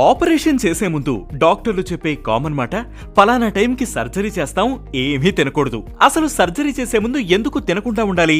Operation చేసే ముందు డాక్టర్లు చెప్పే కామన్ మాట, ఫలానా టైంకి సర్జరీ చేస్తాం, ఏమీ తినకూడదు. అసలు సర్జరీ చేసే ముందు ఎందుకు తినకుండా ఉండాలి?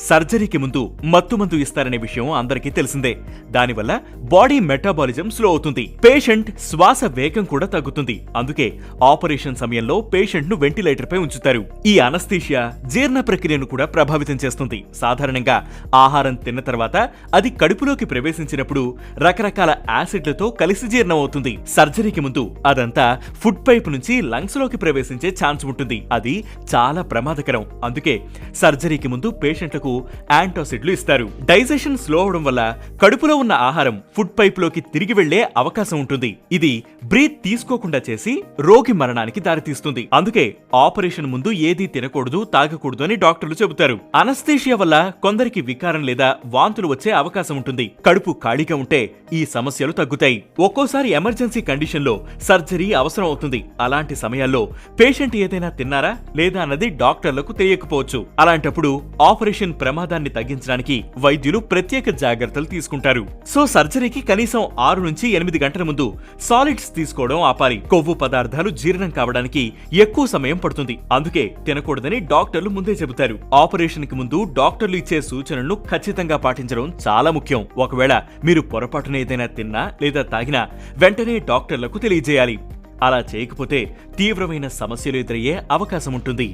సర్జరీకి ముందు మత్తుమందు ఇస్తారనే విషయం అందరికీ తెలిసిందే. దానివల్ల బాడీ మెటాబాలిజం స్లో అవుతుంది, పేషెంట్ శ్వాస వేగం కూడా తగ్గుతుంది. అందుకే ఆపరేషన్ సమయంలో పేషెంట్ ను వెంటిలేటర్ పై ఉంచుతారు. ఈ అనస్థీషియా జీర్ణ ప్రక్రియను కూడా ప్రభావితం చేస్తుంది. సాధారణంగా ఆహారం తిన్న తర్వాత అది కడుపులోకి ప్రవేశించినప్పుడు రకరకాల యాసిడ్లతో కలిసి జీర్ణం అవుతుంది. సర్జరీకి ముందు అదంతా ఫుడ్ పైప్ నుంచి లంగ్స్ లోకి ప్రవేశించే ఛాన్స్ ఉంటుంది. అది చాలా ప్రమాదకరం. అందుకే సర్జరీకి ముందు పేషెంట్లకు యాంటాసిడ్లు ఇస్తారు. డైజెషన్ స్లో అవడం వల్ల కడుపులో ఉన్న ఆహారం ఫుడ్ పైప్ లోకి తిరిగి వెళ్లే అవకాశం ఉంటుంది. ఇది బ్రీత్ తీసుకోకుండా చేసి రోగి మరణానికి దారితీస్తుంది. అందుకే ఆపరేషన్ ముందు ఏదీ తినకూడదు, తాగకూడదు అని డాక్టర్లు చెబుతారు. అనస్థీషియా వల్ల కొందరికి వికారం లేదా వాంతులు వచ్చే అవకాశం ఉంటుంది. కడుపు ఖాళీగా ఉంటే ఈ సమస్యలు తగ్గుతాయి. ఒక్కోసారి ఎమర్జెన్సీ కండిషన్ లో సర్జరీ అవసరం అవుతుంది. అలాంటి సమయాల్లో పేషెంట్ ఏదైనా తిన్నారా లేదా అన్నది డాక్టర్లకు తెలియకపోవచ్చు. అలాంటప్పుడు ఆపరేషన్ ప్రమాదాన్ని తగ్గించడానికి వైద్యులు ప్రత్యేక జాగ్రత్తలు తీసుకుంటారు. సో సర్జరీకి కనీసం 6 నుంచి 8 గంటల ముందు సాలిడ్స్ తీసుకోవడం ఆపాలి. కొవ్వు పదార్థాలు జీర్ణం కావడానికి ఎక్కువ సమయం పడుతుంది. అందుకే తినకూడదని డాక్టర్లు ముందే చెబుతారు. ఆపరేషన్ కి ముందు డాక్టర్లు ఇచ్చే సూచనలను ఖచ్చితంగా పాటించడం చాలా ముఖ్యం. ఒకవేళ మీరు పొరపాటున ఏదైనా తిన్నా లేదా తాగినా వెంటనే డాక్టర్లకు తెలియజేయాలి. అలా చేయకపోతే తీవ్రమైన సమస్యలు ఎదురయ్యే అవకాశం ఉంటుంది.